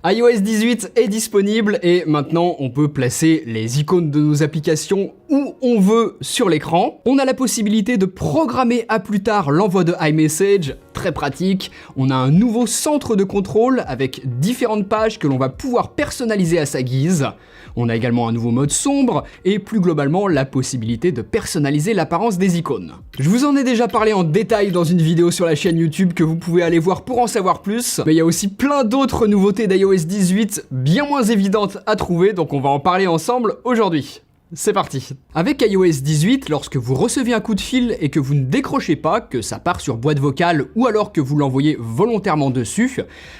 iOS 18 est disponible et maintenant on peut placer les icônes de nos applications où on veut sur l'écran. On a la possibilité de programmer à plus tard l'envoi de iMessage, très pratique. On a un nouveau centre de contrôle avec différentes pages que l'on va pouvoir personnaliser à sa guise. On a également un nouveau mode sombre et plus globalement la possibilité de personnaliser l'apparence des icônes. Je vous en ai déjà parlé en détail dans une vidéo sur la chaîne YouTube que vous pouvez aller voir pour en savoir plus, mais il y a aussi plein d'autres nouveautés d'iOS 18 bien moins évidentes à trouver, donc on va en parler ensemble aujourd'hui. C'est parti. Avec iOS 18, lorsque vous recevez un coup de fil et que vous ne décrochez pas, que ça part sur boîte vocale ou alors que vous l'envoyez volontairement dessus,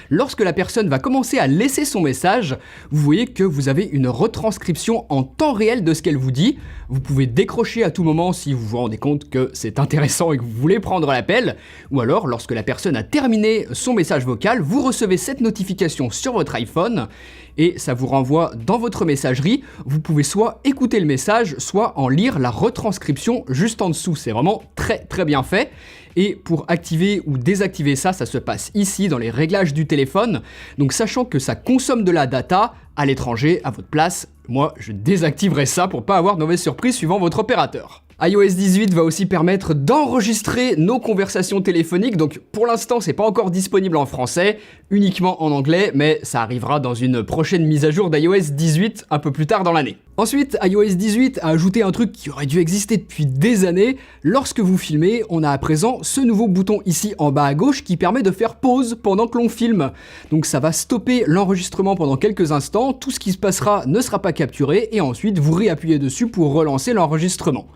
lorsque la personne va commencer à laisser son message, vous voyez que vous avez une retranscription en temps réel de ce qu'elle vous dit. Vous pouvez décrocher à tout moment si vous vous rendez compte que c'est intéressant et que vous voulez prendre l'appel, ou alors lorsque la personne a terminé son message vocal, vous recevez cette notification sur votre iPhone et ça vous renvoie dans votre messagerie. Vous pouvez soit écouter le message, soit en lire la retranscription juste en dessous. C'est vraiment très bien fait. Et pour activer ou désactiver ça, ça se passe ici dans les réglages du téléphone. Donc sachant que ça consomme de la data à l'étranger, à votre place, moi je désactiverai ça pour pas avoir de mauvaises surprises suivant votre opérateur. iOS 18 va aussi permettre d'enregistrer nos conversations téléphoniques, donc pour l'instant c'est pas encore disponible en français, uniquement en anglais, mais ça arrivera dans une prochaine mise à jour d'iOS 18 un peu plus tard dans l'année. Ensuite, iOS 18 a ajouté un truc qui aurait dû exister depuis des années. Lorsque vous filmez, on a à présent ce nouveau bouton ici en bas à gauche qui permet de faire pause pendant que l'on filme. Donc ça va stopper l'enregistrement pendant quelques instants, tout ce qui se passera ne sera pas capturé et ensuite vous réappuyez dessus pour relancer l'enregistrement.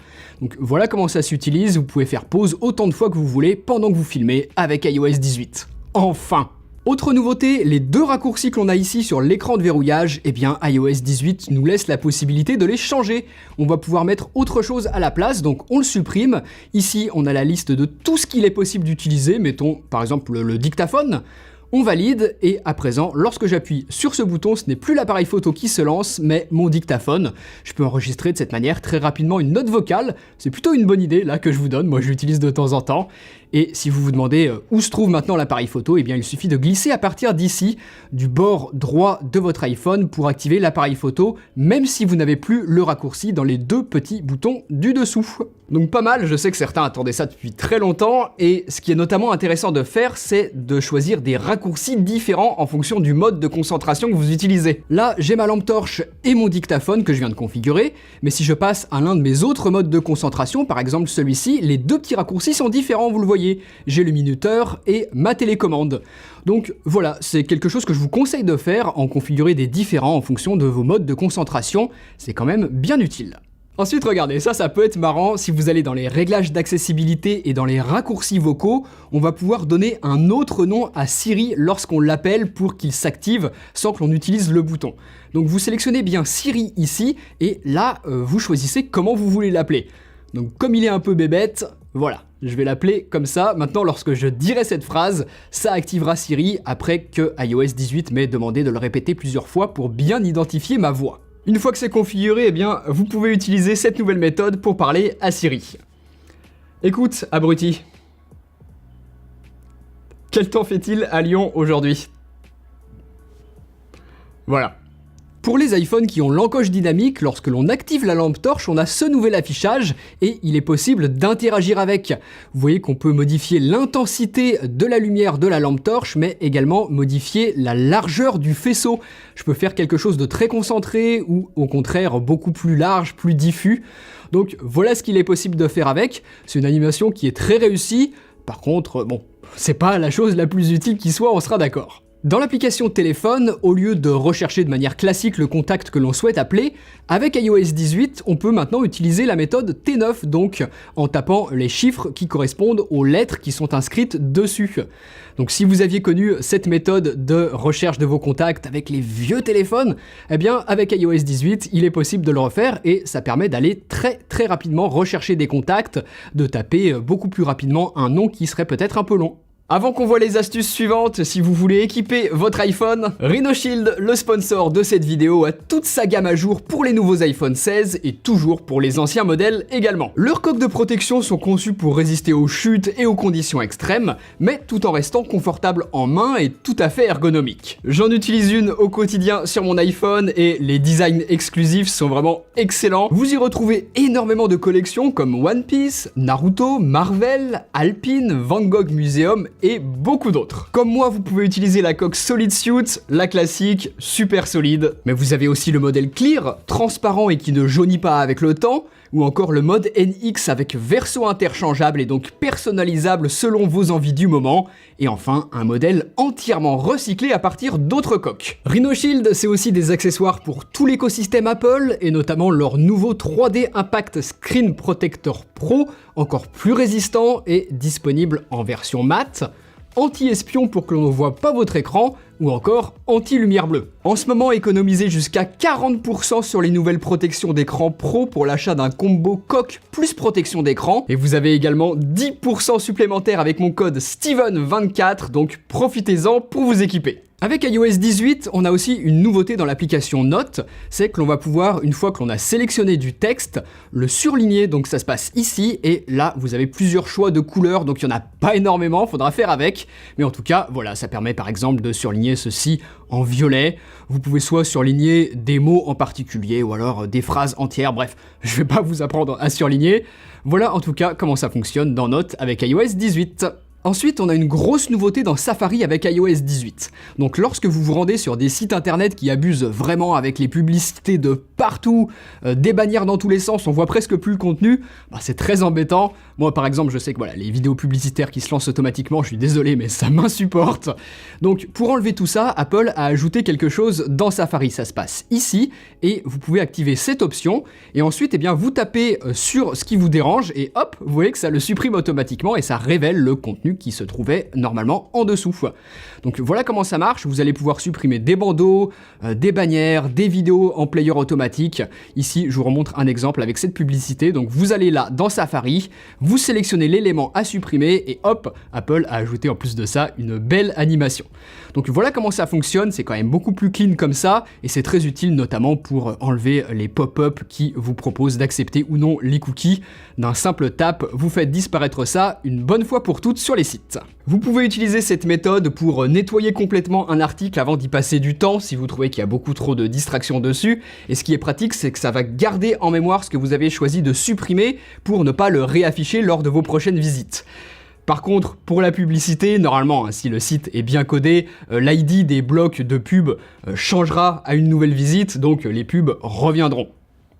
Donc voilà comment ça s'utilise, vous pouvez faire pause autant de fois que vous voulez pendant que vous filmez avec iOS 18. Enfin! Autre nouveauté, les deux raccourcis que l'on a ici sur l'écran de verrouillage, eh bien iOS 18 nous laisse la possibilité de les changer. On va pouvoir mettre autre chose à la place, donc on le supprime. Ici, on a la liste de tout ce qu'il est possible d'utiliser, mettons par exemple le dictaphone. On valide et à présent, lorsque j'appuie sur ce bouton, ce n'est plus l'appareil photo qui se lance, mais mon dictaphone. Je peux enregistrer de cette manière très rapidement une note vocale. C'est plutôt une bonne idée là que je vous donne, moi je l'utilise de temps en temps. Et si vous vous demandez où se trouve maintenant l'appareil photo, eh bien il suffit de glisser à partir d'ici, du bord droit de votre iPhone pour activer l'appareil photo, même si vous n'avez plus le raccourci dans les deux petits boutons du dessous. Donc pas mal, je sais que certains attendaient ça depuis très longtemps, et ce qui est notamment intéressant de faire, c'est de choisir des raccourcis différents en fonction du mode de concentration que vous utilisez. Là, j'ai ma lampe torche et mon dictaphone que je viens de configurer, mais si je passe à l'un de mes autres modes de concentration, par exemple celui-ci, les deux petits raccourcis sont différents, vous le voyez. J'ai le minuteur et ma télécommande. Donc voilà, c'est quelque chose que je vous conseille de faire, en configurer des différents en fonction de vos modes de concentration, c'est quand même bien utile. Ensuite, regardez, ça peut être marrant, si vous allez dans les réglages d'accessibilité et dans les raccourcis vocaux, on va pouvoir donner un autre nom à Siri lorsqu'on l'appelle pour qu'il s'active sans que l'on utilise le bouton. Donc vous sélectionnez bien Siri ici, et là, vous choisissez comment vous voulez l'appeler. Donc comme il est un peu bébête, voilà, je vais l'appeler comme ça. Maintenant, lorsque je dirai cette phrase, ça activera Siri après que iOS 18 m'ait demandé de le répéter plusieurs fois pour bien identifier ma voix. Une fois que c'est configuré, eh bien, vous pouvez utiliser cette nouvelle méthode pour parler à Siri. Écoute, abruti. Quel temps fait-il à Lyon aujourd'hui? Voilà. Pour les iPhones qui ont l'encoche dynamique, lorsque l'on active la lampe torche, on a ce nouvel affichage et il est possible d'interagir avec. Vous voyez qu'on peut modifier l'intensité de la lumière de la lampe torche, mais également modifier la largeur du faisceau. Je peux faire quelque chose de très concentré ou au contraire beaucoup plus large, plus diffus. Donc voilà ce qu'il est possible de faire avec. C'est une animation qui est très réussie. Par contre, bon, c'est pas la chose la plus utile qui soit, on sera d'accord. Dans l'application téléphone, au lieu de rechercher de manière classique le contact que l'on souhaite appeler, avec iOS 18, on peut maintenant utiliser la méthode T9, donc en tapant les chiffres qui correspondent aux lettres qui sont inscrites dessus. Donc si vous aviez connu cette méthode de recherche de vos contacts avec les vieux téléphones, eh bien avec iOS 18, il est possible de le refaire et ça permet d'aller très rapidement rechercher des contacts, de taper beaucoup plus rapidement un nom qui serait peut-être un peu long. Avant qu'on voit les astuces suivantes, si vous voulez équiper votre iPhone, RhinoShield, le sponsor de cette vidéo, a toute sa gamme à jour pour les nouveaux iPhone 16 et toujours pour les anciens modèles également. Leurs coques de protection sont conçues pour résister aux chutes et aux conditions extrêmes, mais tout en restant confortables en main et tout à fait ergonomiques. J'en utilise une au quotidien sur mon iPhone et les designs exclusifs sont vraiment excellents. Vous y retrouvez énormément de collections comme One Piece, Naruto, Marvel, Alpine, Van Gogh Museum et beaucoup d'autres. Comme moi, vous pouvez utiliser la coque Solid Suit, la classique, super solide. Mais vous avez aussi le modèle Clear, transparent et qui ne jaunit pas avec le temps, ou encore le mode NX avec verso interchangeable et donc personnalisable selon vos envies du moment, et enfin un modèle entièrement recyclé à partir d'autres coques. RhinoShield, c'est aussi des accessoires pour tout l'écosystème Apple, et notamment leur nouveau 3D Impact Screen Protector Pro, encore plus résistant et disponible en version mat, anti-espion pour que l'on ne voit pas votre écran, ou encore anti-lumière bleue. En ce moment, économisez jusqu'à 40% sur les nouvelles protections d'écran pro pour l'achat d'un combo coque plus protection d'écran, et vous avez également 10% supplémentaire avec mon code Steven24, donc profitez-en pour vous équiper. Avec iOS 18, on a aussi une nouveauté dans l'application Notes, c'est que l'on va pouvoir, une fois que l'on a sélectionné du texte, le surligner, donc ça se passe ici, et là vous avez plusieurs choix de couleurs, donc il n'y en a pas énormément, faudra faire avec, mais en tout cas, voilà, ça permet par exemple de surligner ceci en violet. Vous pouvez soit surligner des mots en particulier, ou alors des phrases entières, bref, je vais pas vous apprendre à surligner. Voilà en tout cas comment ça fonctionne dans Notes avec iOS 18. Ensuite, on a une grosse nouveauté dans Safari avec iOS 18. Donc lorsque vous vous rendez sur des sites internet qui abusent vraiment avec les publicités de partout, des bannières dans tous les sens, on voit presque plus le contenu, c'est très embêtant. Moi par exemple, je sais que voilà, les vidéos publicitaires qui se lancent automatiquement, je suis désolé mais ça m'insupporte. Donc pour enlever tout ça, Apple a ajouté quelque chose dans Safari, ça se passe ici, et vous pouvez activer cette option, et ensuite eh bien, vous tapez sur ce qui vous dérange, et hop, vous voyez que ça le supprime automatiquement, et ça révèle le contenu qui se trouvait normalement en dessous. Donc voilà comment ça marche, vous allez pouvoir supprimer des bandeaux, des bannières, des vidéos en player automatique. Ici, je vous remontre un exemple avec cette publicité. Donc vous allez là dans Safari, vous sélectionnez l'élément à supprimer et hop, Apple a ajouté en plus de ça une belle animation. Donc voilà comment ça fonctionne, c'est quand même beaucoup plus clean comme ça et c'est très utile notamment pour enlever les pop-up qui vous proposent d'accepter ou non les cookies. D'un simple tap, vous faites disparaître ça une bonne fois pour toutes sur les sites. Vous pouvez utiliser cette méthode pour nettoyer complètement un article avant d'y passer du temps si vous trouvez qu'il y a beaucoup trop de distractions dessus. Et ce qui est pratique, c'est que ça va garder en mémoire ce que vous avez choisi de supprimer pour ne pas le réafficher lors de vos prochaines visites. Par contre, pour la publicité, normalement, si le site est bien codé, l'ID des blocs de pub changera à une nouvelle visite, donc les pubs reviendront.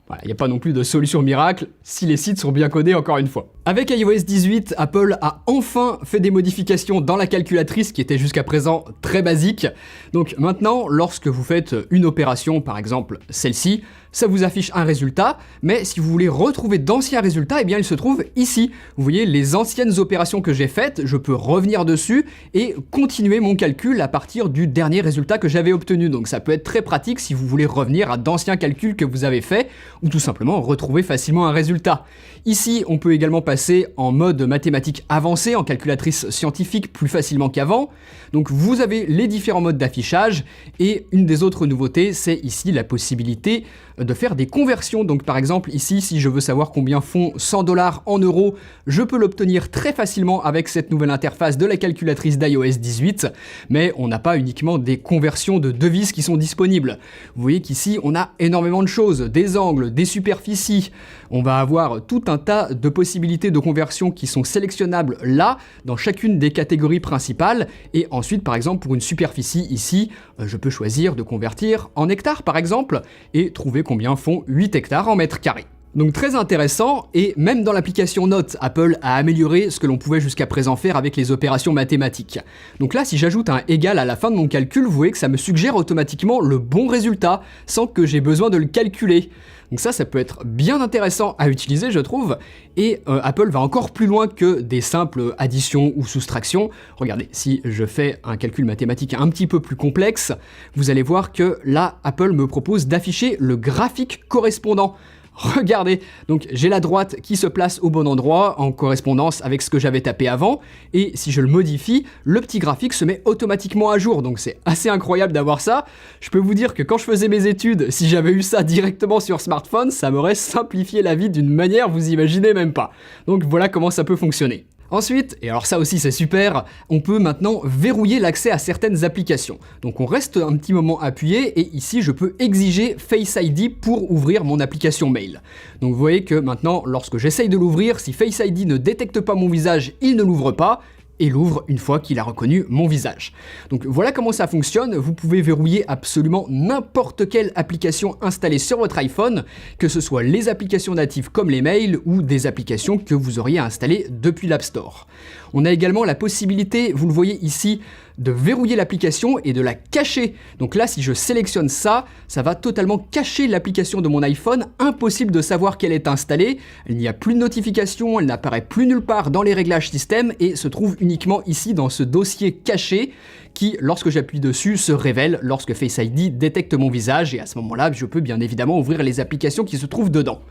Voilà, il n'y a pas non plus de solution miracle si les sites sont bien codés encore une fois. Avec iOS 18, Apple a enfin fait des modifications dans la calculatrice qui était jusqu'à présent très basique. Donc maintenant, lorsque vous faites une opération, par exemple celle-ci, ça vous affiche un résultat, mais si vous voulez retrouver d'anciens résultats, eh bien ils se trouvent ici. Vous voyez les anciennes opérations que j'ai faites, je peux revenir dessus et continuer mon calcul à partir du dernier résultat que j'avais obtenu. Donc ça peut être très pratique si vous voulez revenir à d'anciens calculs que vous avez faits ou tout simplement retrouver facilement un résultat. Ici, on peut également passer en mode mathématique avancé, en calculatrice scientifique plus facilement qu'avant. Donc vous avez les différents modes d'affichage et une des autres nouveautés, c'est ici la possibilité de faire des conversions. Donc par exemple ici, si je veux savoir combien font 100 $ en euros, je peux l'obtenir très facilement avec cette nouvelle interface de la calculatrice d'iOS 18, mais on n'a pas uniquement des conversions de devises qui sont disponibles. Vous voyez qu'ici, on a énormément de choses, des angles, des superficies. On va avoir tout un tas de possibilités de conversion qui sont sélectionnables là, dans chacune des catégories principales. Et ensuite, par exemple, pour une superficie ici, je peux choisir de convertir en hectares, par exemple, et trouver combien font 8 hectares en mètres carrés. Donc très intéressant, et même dans l'application Notes, Apple a amélioré ce que l'on pouvait jusqu'à présent faire avec les opérations mathématiques. Donc là, si j'ajoute un égal à la fin de mon calcul, vous voyez que ça me suggère automatiquement le bon résultat, sans que j'ai besoin de le calculer. Donc ça peut être bien intéressant à utiliser, je trouve, et Apple va encore plus loin que des simples additions ou soustractions. Regardez, si je fais un calcul mathématique un petit peu plus complexe, vous allez voir que là, Apple me propose d'afficher le graphique correspondant. Regardez, donc j'ai la droite qui se place au bon endroit en correspondance avec ce que j'avais tapé avant, et si je le modifie, le petit graphique se met automatiquement à jour, donc c'est assez incroyable d'avoir ça. Je peux vous dire que quand je faisais mes études, si j'avais eu ça directement sur smartphone, ça m'aurait simplifié la vie d'une manière vous imaginez même pas. Donc voilà comment ça peut fonctionner. Ensuite, et alors ça aussi c'est super, on peut maintenant verrouiller l'accès à certaines applications. Donc on reste un petit moment appuyé et ici je peux exiger Face ID pour ouvrir mon application mail. Donc vous voyez que maintenant lorsque j'essaye de l'ouvrir, si Face ID ne détecte pas mon visage, il ne l'ouvre pas, et l'ouvre une fois qu'il a reconnu mon visage. Donc voilà comment ça fonctionne, vous pouvez verrouiller absolument n'importe quelle application installée sur votre iPhone, que ce soit les applications natives comme les mails ou des applications que vous auriez installées depuis l'App Store. On a également la possibilité, vous le voyez ici, de verrouiller l'application et de la cacher. Donc là, si je sélectionne ça, ça va totalement cacher l'application de mon iPhone, impossible de savoir qu'elle est installée, il n'y a plus de notification, elle n'apparaît plus nulle part dans les réglages système et se trouve uniquement ici dans ce dossier caché qui, lorsque j'appuie dessus, se révèle lorsque Face ID détecte mon visage et à ce moment-là, je peux bien évidemment ouvrir les applications qui se trouvent dedans.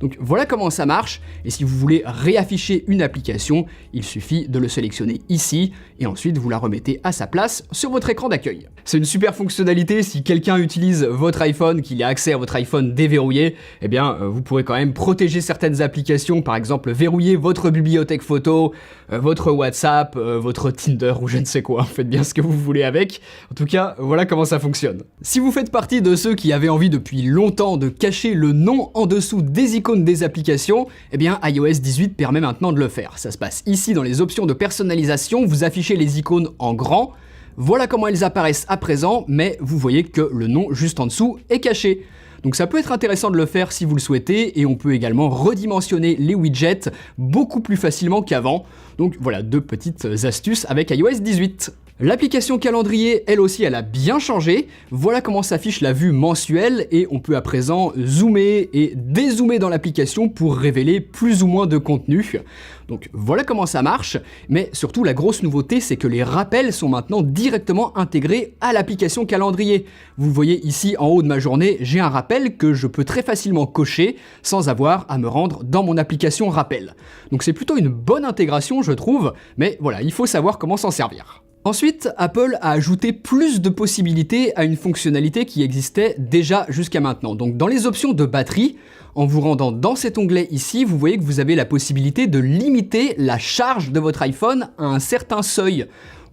Donc voilà comment ça marche, et si vous voulez réafficher une application, il suffit de le sélectionner ici, et ensuite vous la remettez à sa place sur votre écran d'accueil. C'est une super fonctionnalité, si quelqu'un utilise votre iPhone, qu'il a accès à votre iPhone déverrouillé, eh bien vous pourrez quand même protéger certaines applications, par exemple verrouiller votre bibliothèque photo, votre WhatsApp, votre Tinder ou je ne sais quoi, faites bien ce que vous voulez avec. En tout cas, voilà comment ça fonctionne. Si vous faites partie de ceux qui avaient envie depuis longtemps de cacher le nom en dessous des icônes des applications, eh bien iOS 18 permet maintenant de le faire. Ça se passe ici dans les options de personnalisation, vous affichez les icônes en grand, voilà comment elles apparaissent à présent, mais vous voyez que le nom juste en dessous est caché. Donc ça peut être intéressant de le faire si vous le souhaitez, et on peut également redimensionner les widgets beaucoup plus facilement qu'avant. Donc voilà, deux petites astuces avec iOS 18. L'application calendrier, elle aussi, elle a bien changé. Voilà comment s'affiche la vue mensuelle et on peut à présent zoomer et dézoomer dans l'application pour révéler plus ou moins de contenu. Donc voilà comment ça marche, mais surtout la grosse nouveauté, c'est que les rappels sont maintenant directement intégrés à l'application calendrier. Vous voyez ici en haut de ma journée, j'ai un rappel que je peux très facilement cocher sans avoir à me rendre dans mon application rappel. Donc c'est plutôt une bonne intégration, je trouve, mais voilà, il faut savoir comment s'en servir. Ensuite, Apple a ajouté plus de possibilités à une fonctionnalité qui existait déjà jusqu'à maintenant. Donc dans les options de batterie, en vous rendant dans cet onglet ici, vous voyez que vous avez la possibilité de limiter la charge de votre iPhone à un certain seuil.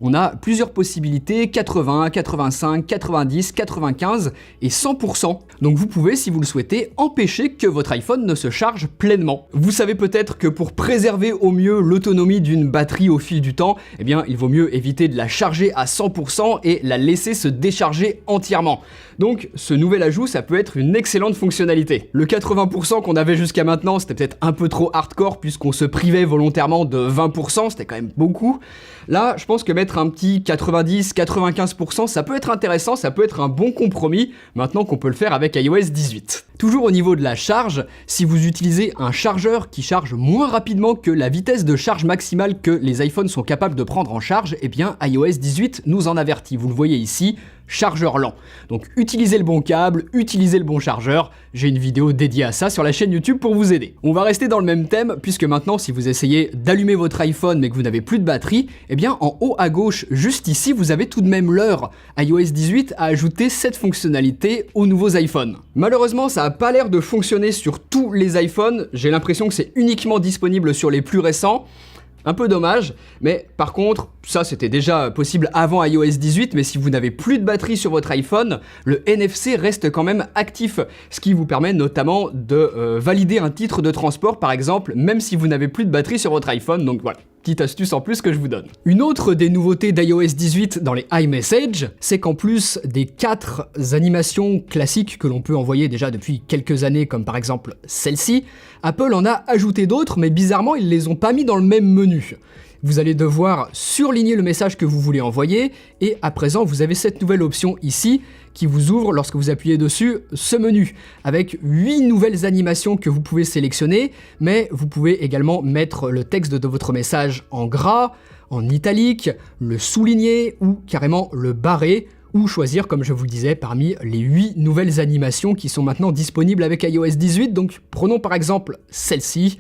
On a plusieurs possibilités, 80, 85, 90, 95 et 100%. Donc vous pouvez, si vous le souhaitez, empêcher que votre iPhone ne se charge pleinement. Vous savez peut-être que pour préserver au mieux l'autonomie d'une batterie au fil du temps, eh bien il vaut mieux éviter de la charger à 100% et la laisser se décharger entièrement. Donc ce nouvel ajout, ça peut être une excellente fonctionnalité. Le 80% qu'on avait jusqu'à maintenant, c'était peut-être un peu trop hardcore puisqu'on se privait volontairement de 20%, c'était quand même beaucoup. Là, je pense que mettre un petit 90, 95%, ça peut être intéressant, ça peut être un bon compromis, maintenant qu'on peut le faire avec iOS 18. Toujours au niveau de la charge, si vous utilisez un chargeur qui charge moins rapidement que la vitesse de charge maximale que les iPhones sont capables de prendre en charge, eh bien iOS 18 nous en avertit. Vous le voyez ici, chargeur lent. Donc utilisez le bon câble, utilisez le bon chargeur. J'ai une vidéo dédiée à ça sur la chaîne YouTube pour vous aider. On va rester dans le même thème puisque maintenant si vous essayez d'allumer votre iPhone mais que vous n'avez plus de batterie, eh bien en haut à gauche, juste ici, vous avez tout de même l'heure. iOS 18 a ajouté cette fonctionnalité aux nouveaux iPhones. Malheureusement, ça n'a pas l'air de fonctionner sur tous les iPhones. J'ai l'impression que c'est uniquement disponible sur les plus récents. Un peu dommage, mais par contre, ça c'était déjà possible avant iOS 18, mais si vous n'avez plus de batterie sur votre iPhone, le NFC reste quand même actif, ce qui vous permet notamment de valider un titre de transport par exemple, même si vous n'avez plus de batterie sur votre iPhone, donc voilà. Petite astuce en plus que je vous donne. Une autre des nouveautés d'iOS 18 dans les iMessage, c'est qu'en plus des 4 animations classiques que l'on peut envoyer déjà depuis quelques années, comme par exemple celle-ci, Apple en a ajouté d'autres, mais bizarrement ils les ont pas mis dans le même menu. Vous allez devoir surligner le message que vous voulez envoyer et à présent vous avez cette nouvelle option ici qui vous ouvre lorsque vous appuyez dessus ce menu avec 8 nouvelles animations que vous pouvez sélectionner, mais vous pouvez également mettre le texte de votre message en gras, en italique, le souligner ou carrément le barrer ou choisir, comme je vous le disais, parmi les 8 nouvelles animations qui sont maintenant disponibles avec iOS 18. Donc prenons par exemple celle-ci.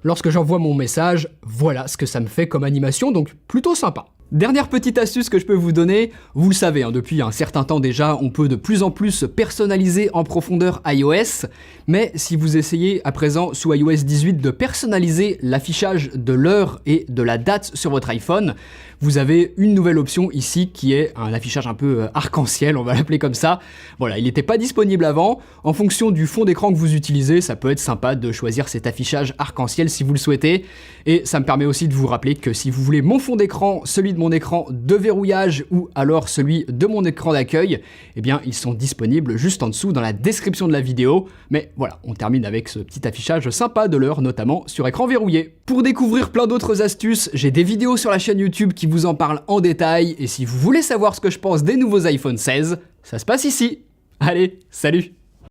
Lorsque j'envoie mon message, voilà ce que ça me fait comme animation, donc plutôt sympa. Dernière petite astuce que je peux vous donner, vous le savez, depuis un certain temps déjà, on peut de plus en plus personnaliser en profondeur iOS, mais si vous essayez à présent sous iOS 18 de personnaliser l'affichage de l'heure et de la date sur votre iPhone, vous avez une nouvelle option ici qui est un affichage un peu arc-en-ciel, on va l'appeler comme ça. Voilà, il n'était pas disponible avant. En fonction du fond d'écran que vous utilisez, ça peut être sympa de choisir cet affichage arc-en-ciel si vous le souhaitez. Et ça me permet aussi de vous rappeler que si vous voulez mon fond d'écran, celui de mon écran de verrouillage ou alors celui de mon écran d'accueil, eh bien ils sont disponibles juste en dessous dans la description de la vidéo. Mais voilà, on termine avec ce petit affichage sympa de l'heure, notamment sur écran verrouillé. Pour découvrir plein d'autres astuces, j'ai des vidéos sur la chaîne YouTube qui vous en parlent en détail, et si vous voulez savoir ce que je pense des nouveaux iPhone 16, ça se passe ici. Allez, salut!